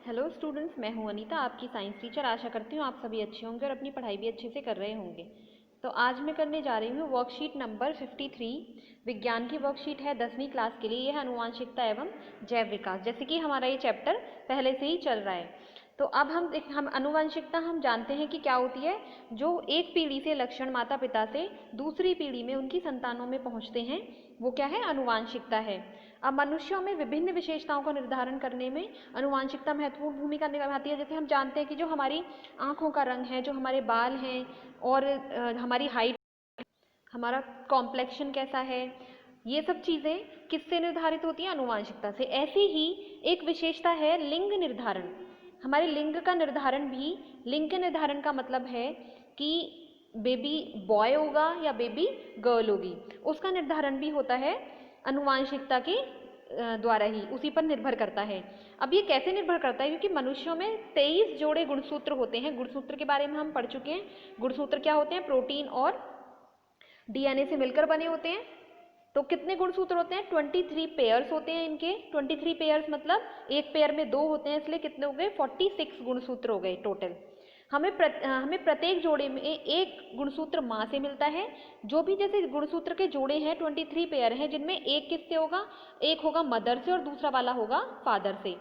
Hello students, मैं हूं अनीता, आपकी साइंस टीचर। आशा करती हूँ आप सभी अच्छे होंगे और अपनी पढ़ाई भी अच्छे से कर रहे होंगे। तो आज मैं करने जा रही हूँ वर्कशीट नंबर 53। विज्ञान की वर्कशीट है 10वीं क्लास के लिए। यह आनुवांशिकता एवं जैव विकास, जैसे कि हमारा ये चैप्टर पहले से ही चल रहा है। तो अब हम आनुवांशिकता हम जानते हैं कि क्या होती है। जो एक पीढ़ी से लक्षण माता पिता से दूसरी पीढ़ी में उनकी संतानों में पहुंचते हैं, वो क्या है? आनुवांशिकता है। अब मनुष्यों में विभिन्न विशेषताओं का निर्धारण करने में आनुवांशिकता महत्वपूर्ण भूमिका निभाती है। जैसे हम जानते हैं कि जो हमारी आँखों का रंग है, जो हमारे बाल हैं और हमारी हाइट, हमारा कॉम्प्लेक्शन कैसा है, ये सब चीज़ें किससे निर्धारित होती हैं? आनुवांशिकता से। ऐसी ही एक विशेषता है लिंग निर्धारण। हमारे लिंग का निर्धारण भी, लिंग के निर्धारण का मतलब है कि बेबी बॉय होगा या बेबी गर्ल होगी, उसका निर्धारण भी होता है आनुवांशिकता के द्वारा ही, उसी पर निर्भर करता है। अब ये कैसे निर्भर करता है? क्योंकि मनुष्यों में 23 जोड़े गुणसूत्र होते हैं। गुणसूत्र के बारे में हम पढ़ चुके हैं। गुणसूत्र क्या होते हैं? प्रोटीन और डीएनए से मिलकर बने होते हैं। तो कितने गुणसूत्र होते हैं? 23 पेयर्स होते हैं इनके। 23 पेयर्स मतलब एक पेयर में 2 होते हैं, इसलिए कितने हो गए? 46 गुणसूत्र हो गए टोटल। हमें प्रत्येक जोड़े में एक गुणसूत्र माँ से मिलता है। जो भी जैसे गुणसूत्र के जोड़े हैं 23 पेयर हैं, जिनमें एक किससे होगा? एक होगा मदर से और दूसरा वाला होगा फादर से।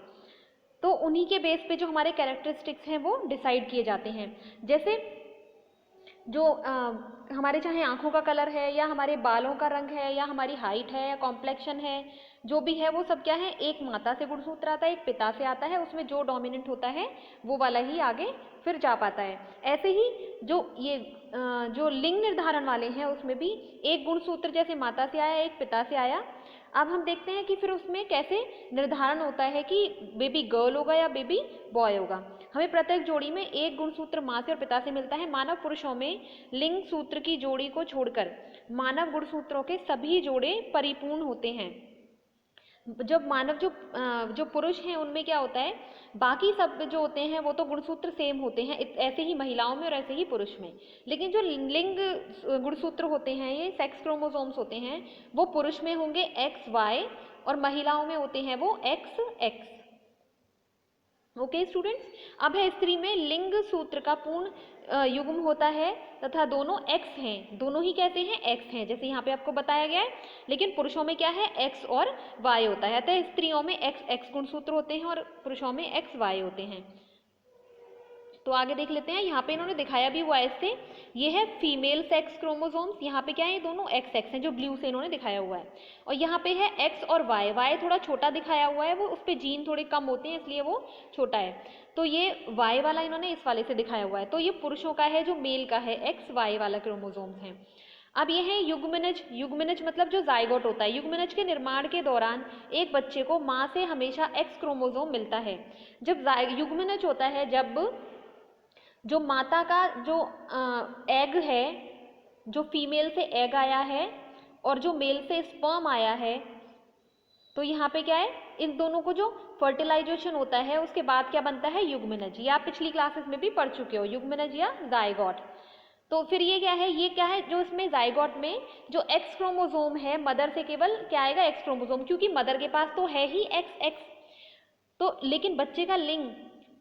तो उन्हीं के बेस पे जो हमारे कैरेक्टरिस्टिक्स हैं वो डिसाइड किए जाते हैं। जैसे जो हमारे चाहे आँखों का कलर है या हमारे बालों का रंग है या हमारी हाइट है या कॉम्प्लेक्शन है, जो भी है वो सब क्या है? एक माता से गुणसूत्र आता है, एक पिता से आता है। उसमें जो डोमिनेंट होता है वो वाला ही आगे फिर जा पाता है। ऐसे ही जो लिंग निर्धारण वाले हैं उसमें भी एक गुणसूत्र जैसे माता से आया, एक पिता से आया। अब हम देखते हैं कि फिर उसमें कैसे निर्धारण होता है कि बेबी गर्ल होगा या बेबी बॉय होगा। हमें प्रत्येक जोड़ी में एक गुणसूत्र माँ से और पिता से मिलता है। मानव पुरुषों में लिंग सूत्र की जोड़ी को छोड़कर मानव गुणसूत्रों के सभी जोड़े परिपूर्ण होते हैं। जब मानव जो पुरुष हैं उनमें क्या होता है? बाकी सब जो होते हैं वो तो गुणसूत्र सेम होते हैं, ऐसे ही महिलाओं में और ऐसे ही पुरुष में। लेकिन जो लिंग गुणसूत्र होते हैं, ये सेक्स क्रोमोसोम्स होते हैं, वो पुरुष में होंगे XY और महिलाओं में होते हैं वो XX। ओके स्टूडेंट्स, अब है स्त्री में लिंग सूत्र का पूर्ण युग्म होता है तथा दोनों X हैं। दोनों ही कैसे हैं? X हैं, जैसे यहाँ पे आपको बताया गया है। लेकिन पुरुषों में क्या है? X और Y होता है। अतः स्त्रियों में XX गुणसूत्र होते हैं और पुरुषों में XY होते हैं। तो आगे देख लेते हैं। यहाँ पे इन्होंने दिखाया भी हुआ है इससे। ये है फीमेल सेक्स क्रोमोसोम्स। यहाँ पे क्या है? ये दोनों XX हैं, जो ब्लू से इन्होंने दिखाया हुआ है। और यहाँ पे है X और Y थोड़ा छोटा दिखाया हुआ है, वो उस पर जीन थोड़े कम होते हैं इसलिए वो छोटा है। तो ये Y वाला इन्होंने इस वाले से दिखाया हुआ है। तो ये पुरुषों का है, जो मेल का है, XY वाला क्रोमोसोम्स है। अब ये है युग्मनज। युग्मनज मतलब जो जाइगोट होता है। युग्मनज के निर्माण के दौरान एक बच्चे को माँ से हमेशा X क्रोमोसोम मिलता है। जब युग्मनज होता है, जब जो माता का जो एग है, जो फीमेल से एग आया है और जो मेल से स्पर्म आया है, तो यहाँ पे क्या है? इन दोनों को जो फर्टिलाइजेशन होता है उसके बाद क्या बनता है? युग्मनज। ये आप पिछली क्लासेस में भी पढ़ चुके हो, युग्मनज या जाइगोट। तो फिर ये क्या है? ये क्या है? जो इसमें जाइगोट में जो X क्रोमोसोम है, मदर से केवल क्या आएगा? X क्रोमोसोम, क्योंकि मदर के पास तो है ही XX। तो लेकिन बच्चे का लिंग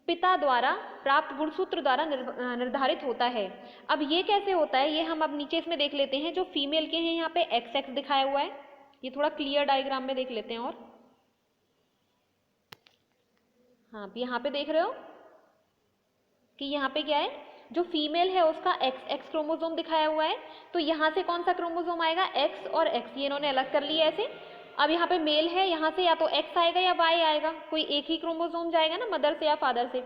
पिता द्वारा प्राप्त गुणसूत्र द्वारा निर्धारित होता है। अब ये कैसे होता है? ये हम अब नीचे इसमें देख लेते हैं। जो फीमेल के हैं यहाँ पे XX दिखाया हुआ है, ये थोड़ा क्लियर डायग्राम में देख लेते हैं। और हाँ, यहाँ पे देख रहे हो कि यहाँ पे क्या है? जो फीमेल है उसका XX क्रोमोसोम दिखाया हुआ है। तो यहाँ से कौन सा क्रोमोसोम आएगा? X और X, ये इन्होंने अलग कर लिया ऐसे। अब यहाँ पे मेल है, यहाँ से या तो X आएगा या Y आएगा, कोई एक ही क्रोमोसोम जाएगा ना, मदर से या फादर से।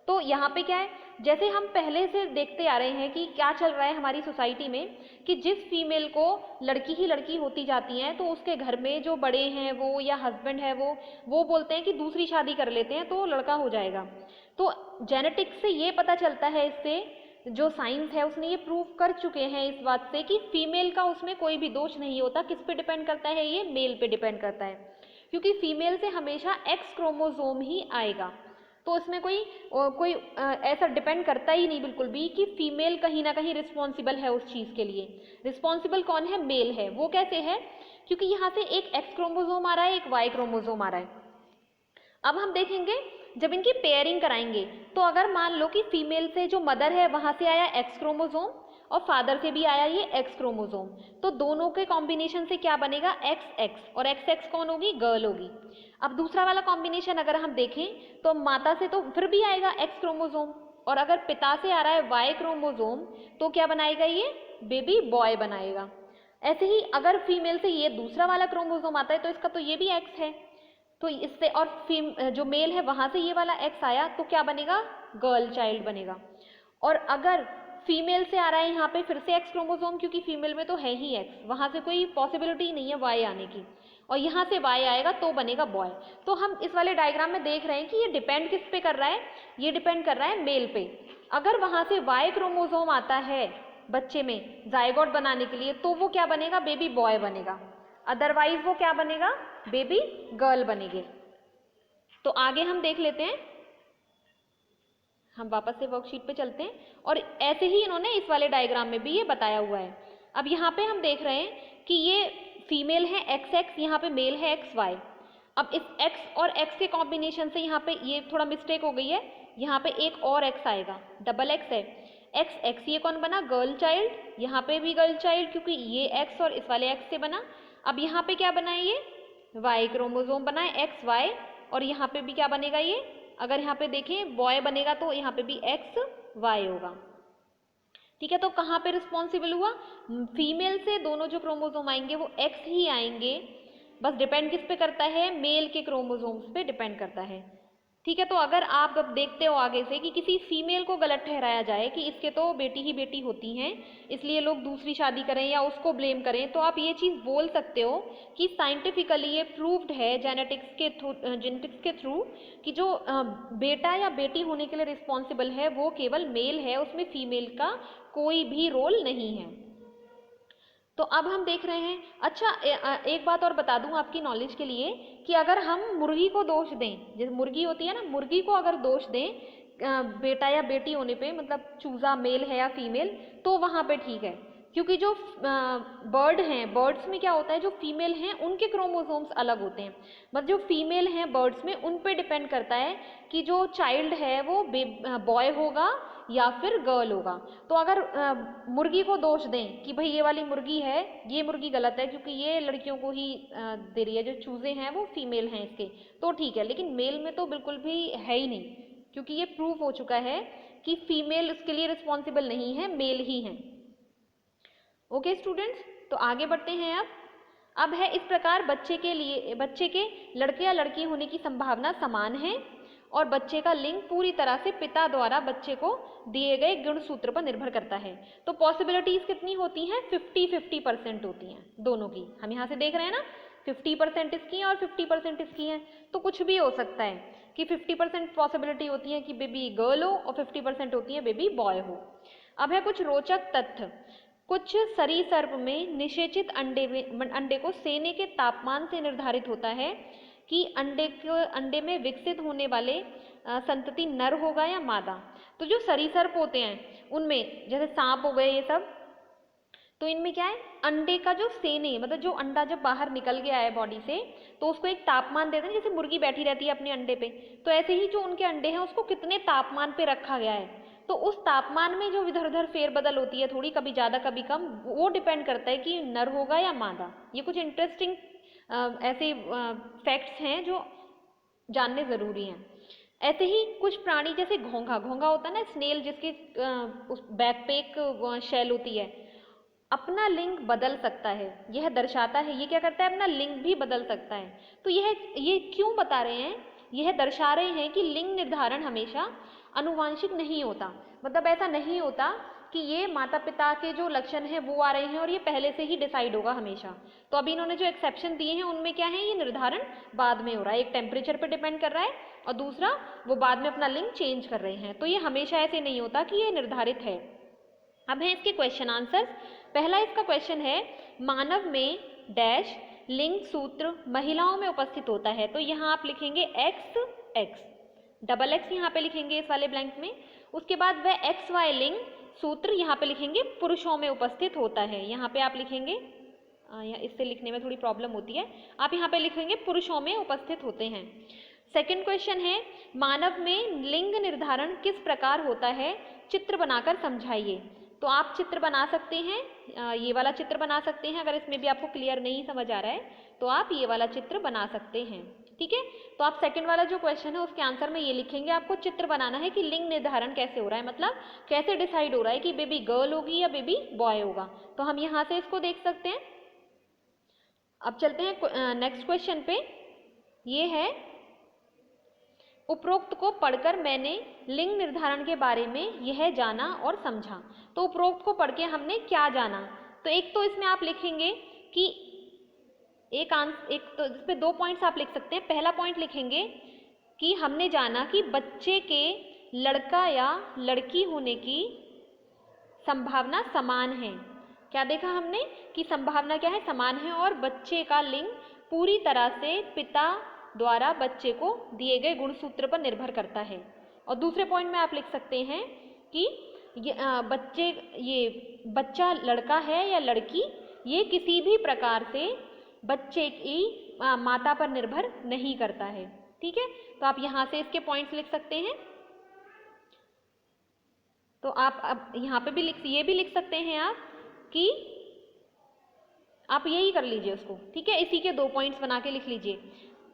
तो यहाँ पे क्या है? जैसे हम पहले से देखते आ रहे हैं कि क्या चल रहा है हमारी सोसाइटी में, कि जिस फीमेल को लड़की ही लड़की होती जाती हैं, तो उसके घर में जो बड़े हैं वो या हस्बैंड है वो बोलते हैं कि दूसरी शादी कर लेते हैं तो लड़का हो जाएगा। तो जेनेटिक्स से ये पता चलता है, इससे जो साइंस है उसने ये प्रूव कर चुके हैं इस बात से कि फीमेल का उसमें कोई भी दोष नहीं होता। किस पे डिपेंड करता है? ये मेल पे डिपेंड करता है, क्योंकि फीमेल से हमेशा X क्रोमोसोम ही आएगा। तो उसमें कोई ऐसा डिपेंड करता ही नहीं बिल्कुल भी कि फीमेल कहीं ना कहीं रिस्पॉन्सिबल है उस चीज़ के लिए। रिस्पॉन्सिबल कौन है? मेल है। वो कैसे है? क्योंकि यहाँ से एक X क्रोमोसोम आ रहा है, एक Y क्रोमोसोम आ रहा है। अब हम देखेंगे जब इनकी पेयरिंग कराएंगे तो अगर मान लो कि फीमेल से जो मदर है वहां से आया एक्स क्रोमोसोम और फादर से भी आया ये एक्स क्रोमोसोम, तो दोनों के कॉम्बिनेशन से क्या बनेगा, एक्स एक्स, और एक्स एक्स कौन होगी, गर्ल होगी। अब दूसरा वाला कॉम्बिनेशन अगर हम देखें तो माता से तो फिर भी आएगा एक्स क्रोमोसोम, और अगर पिता से आ रहा है वाई क्रोमोसोम तो क्या बनाएगा, ये बेबी बॉय बनाएगा। ऐसे ही अगर फीमेल से ये दूसरा वाला क्रोमोसोम आता है तो इसका तो ये भी एक्स है, तो इससे और जो मेल है वहां से ये वाला एक्स आया तो क्या बनेगा, गर्ल चाइल्ड बनेगा। और अगर फीमेल से आ रहा है यहाँ पे फिर से एक्स क्रोमोसोम, क्योंकि फीमेल में तो है ही एक्स, वहां से कोई पॉसिबिलिटी नहीं है वाई आने की, और यहाँ से वाई आएगा तो बनेगा बॉय। तो हम इस वाले डायग्राम में देख रहे हैं कि ये डिपेंड किस पे कर रहा है, ये डिपेंड कर रहा है मेल पे। अगर वहां से वाई क्रोमोसोम आता है बच्चे में जाइगोट बनाने के लिए तो वो क्या बनेगा, बेबी बॉय बनेगा, अदरवाइज वो क्या बनेगा, बेबी गर्ल बनेगी। तो आगे हम देख लेते हैं, हम वापस से वर्कशीट पे चलते हैं, और ऐसे ही इन्होंने इस वाले डायग्राम में भी ये बताया हुआ है। अब यहाँ पे हम देख रहे हैं कि ये फीमेल है एक्स एक्स, यहाँ पे मेल है एक्स वाई। अब इस एक्स और एक्स के कॉम्बिनेशन से यहाँ पे ये थोड़ा मिस्टेक हो गई है, यहाँ पे एक और एक्स आएगा, डबल एक्स है, एक्स एक्स ये कौन बना, गर्ल चाइल्ड, यहाँ पे भी गर्ल चाइल्ड क्योंकि ये एक्स और इस वाले एक्स से बना। अब यहाँ पे क्या बना है, ये वाई क्रोमोसोम बना है एक्स वाई, और यहाँ पे भी क्या बनेगा, ये अगर यहाँ पे देखें बॉय बनेगा तो यहाँ पे भी एक्स वाई होगा। ठीक है, तो कहाँ पे रिस्पॉन्सिबल हुआ, फीमेल से दोनों जो क्रोमोसोम आएंगे वो एक्स ही आएंगे, बस डिपेंड किस पे करता है, मेल के क्रोमोसोम्स पे डिपेंड करता है। ठीक है, तो अगर आप अब देखते हो आगे से कि किसी फीमेल को गलत ठहराया जाए कि इसके तो बेटी ही बेटी होती हैं इसलिए लोग दूसरी शादी करें या उसको ब्लेम करें, तो आप ये चीज़ बोल सकते हो कि साइंटिफिकली ये प्रूव्ड है जेनेटिक्स के थ्रू कि जो बेटा या बेटी होने के लिए रिस्पॉन्सिबल है वो केवल मेल है, उसमें फीमेल का कोई भी रोल नहीं है। तो अब हम देख रहे हैं, अच्छा एक बात और बता दूं आपकी नॉलेज के लिए कि अगर हम मुर्गी को दोष दें, जैसे मुर्गी होती है ना, मुर्गी को अगर दोष दें बेटा या बेटी होने पे, मतलब चूजा मेल है या फीमेल, तो वहाँ पे ठीक है, क्योंकि जो बर्ड हैं, बर्ड्स में क्या होता है, जो फीमेल हैं उनके क्रोमोसोम्स अलग होते हैं, मतलब जो फीमेल हैं बर्ड्स में उन पे डिपेंड करता है कि जो चाइल्ड है वो बॉय होगा या फिर गर्ल होगा। तो अगर मुर्गी को दोष दें कि भाई ये वाली मुर्गी है, ये मुर्गी गलत है क्योंकि ये लड़कियों को ही दे रही है, जो चूजे हैं वो फीमेल हैं इसके, तो ठीक है, लेकिन मेल में तो बिल्कुल भी है ही नहीं, क्योंकि ये प्रूव हो चुका है कि फीमेल इसके लिए रिस्पॉन्सिबल नहीं है, मेल ही है। ओके स्टूडेंट्स, तो आगे बढ़ते हैं। अब है इस प्रकार बच्चे के लड़के या लड़की होने की संभावना समान है और बच्चे का लिंग पूरी तरह से पिता द्वारा बच्चे को दिए गए गुणसूत्र पर निर्भर करता है। तो पॉसिबिलिटीज कितनी होती हैं, 50-50% होती हैं दोनों की। हम यहाँ से देख रहे हैं ना, 50% इसकी है और 50% इसकी है, तो कुछ भी हो सकता है कि 50% पॉसिबिलिटी होती है कि बेबी गर्ल हो और 50% होती है बेबी बॉय हो। अब है कुछ रोचक तथ्य। कुछ सरीसर्प में निषेचित अंडे को सेने के तापमान से निर्धारित होता है कि अंडे में विकसित होने वाले संतति नर होगा या मादा। तो जो सरीसर्प होते हैं उनमें, जैसे सांप हो गए ये सब, तो इनमें क्या है, अंडे का जो सेने, मतलब जो अंडा जब बाहर निकल गया है बॉडी से तो उसको एक तापमान देते हैं, जैसे मुर्गी बैठी रहती है अपने अंडे पे, तो ऐसे ही जो उनके अंडे हैं उसको कितने तापमान पे रखा गया है, तो उस तापमान में जो इधर उधर फेरबदल होती है, थोड़ी कभी ज़्यादा कभी कम, वो डिपेंड करता है कि नर होगा या मादा। ये कुछ इंटरेस्टिंग ऐसे फैक्ट्स हैं जो जानने ज़रूरी हैं। ऐसे ही कुछ प्राणी जैसे घोंघा होता है ना, स्नेल, जिसके उस बैक पे एक शेल होती है, अपना लिंग बदल सकता है, यह दर्शाता है, ये क्या करता है, अपना लिंग भी बदल सकता है। तो ये क्यों बता रहे हैं, यह दर्शा रहे हैं कि लिंग निर्धारण हमेशा अनुवांशिक नहीं होता, मतलब ऐसा नहीं होता कि ये माता पिता के जो लक्षण हैं वो आ रहे हैं और ये पहले से ही डिसाइड होगा हमेशा। तो अभी इन्होंने जो एक्सेप्शन दिए हैं उनमें क्या है, ये निर्धारण बाद में हो रहा है, एक टेम्परेचर पे डिपेंड कर रहा है और दूसरा वो बाद में अपना लिंग चेंज कर रहे हैं, तो ये हमेशा ऐसे नहीं होता कि ये निर्धारित है। अब है इसके क्वेश्चन आंसर। पहला इसका क्वेश्चन है, मानव में डैश लिंग सूत्र महिलाओं में उपस्थित होता है, तो यहाँ आप लिखेंगे एक्स एक्स, डबल एक्स यहाँ पे लिखेंगे इस वाले ब्लैंक में। उसके बाद वह एक्स वाई लिंग सूत्र यहाँ पे लिखेंगे पुरुषों में उपस्थित होता है, यहाँ पे आप लिखेंगे, इससे लिखने में थोड़ी प्रॉब्लम होती है, आप यहाँ पे लिखेंगे पुरुषों में उपस्थित होते हैं। सेकंड क्वेश्चन है, मानव में लिंग निर्धारण किस प्रकार होता है, चित्र बनाकर समझाइए। तो आप चित्र बना सकते हैं, ये वाला चित्र बना सकते हैं। अगर इसमें भी आपको क्लियर नहीं समझ आ रहा है तो आप ये वाला चित्र बना सकते हैं। ठीक है, तो आप सेकंड वाला जो क्वेश्चन है उसके आंसर में ये लिखेंगे, आपको चित्र बनाना है कि लिंग निर्धारण कैसे हो रहा है, मतलब कैसे डिसाइड हो रहा है कि बेबी गर्ल होगी या बेबी बॉय होगा। तो हम यहाँ से इसको देख सकते हैं। अब चलते हैं नेक्स्ट क्वेश्चन पे। ये है, उपरोक्त को पढ़कर मैंने लिंग निर्धारण के बारे में यह जाना और समझा। तो उपरोक्त को पढ़ के हमने क्या जाना, तो एक तो इसमें आप लिखेंगे कि एक तो इस पे 2 पॉइंट्स आप लिख सकते हैं। पहला पॉइंट लिखेंगे कि हमने जाना कि बच्चे के लड़का या लड़की होने की संभावना समान है। क्या देखा हमने कि संभावना क्या है, समान है, और बच्चे का लिंग पूरी तरह से पिता द्वारा बच्चे को दिए गए गुणसूत्र पर निर्भर करता है। और दूसरे पॉइंट में आप लिख सकते हैं कि ये बच्चा लड़का है या लड़की, ये किसी भी प्रकार से बच्चे की माता पर निर्भर नहीं करता है। ठीक है, तो आप यहाँ से इसके पॉइंट्स लिख सकते हैं। तो आप अब यहाँ पे भी ये भी लिख सकते हैं आप कि आप यही कर लीजिए उसको। ठीक है, इसी के 2 पॉइंट्स बना के लिख लीजिए।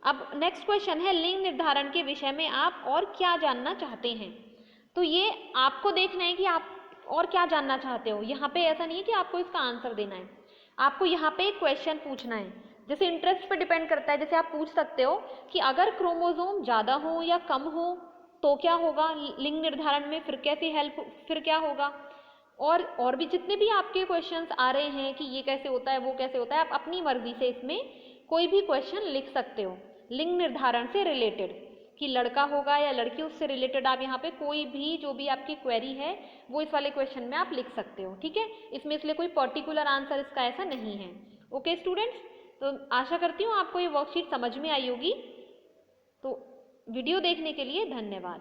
अब नेक्स्ट क्वेश्चन है, लिंग निर्धारण के विषय में आप और क्या जानना चाहते हैं। तो ये आपको देखना है कि आप और क्या जानना चाहते हो। यहाँ पे ऐसा नहीं है कि आपको इसका आंसर देना है, आपको यहाँ पे एक क्वेश्चन पूछना है। जैसे इंटरेस्ट पे डिपेंड करता है, जैसे आप पूछ सकते हो कि अगर क्रोमोसोम ज़्यादा हो या कम हो तो क्या होगा लिंग निर्धारण में, फिर क्या होगा। और भी जितने भी आपके क्वेश्चंस आ रहे हैं कि ये कैसे होता है वो कैसे होता है, आप अपनी मर्जी से इसमें कोई भी क्वेश्चन लिख सकते हो लिंग निर्धारण से रिलेटेड, कि लड़का होगा या लड़की, उससे रिलेटेड आप यहाँ पे कोई भी जो भी आपकी क्वेरी है वो इस वाले क्वेश्चन में आप लिख सकते हो। ठीक है, इसमें इसलिए कोई पर्टिकुलर आंसर इसका ऐसा नहीं है। ओके स्टूडेंट्स, तो आशा करती हूँ आपको ये वर्कशीट समझ में आई होगी। तो वीडियो देखने के लिए धन्यवाद।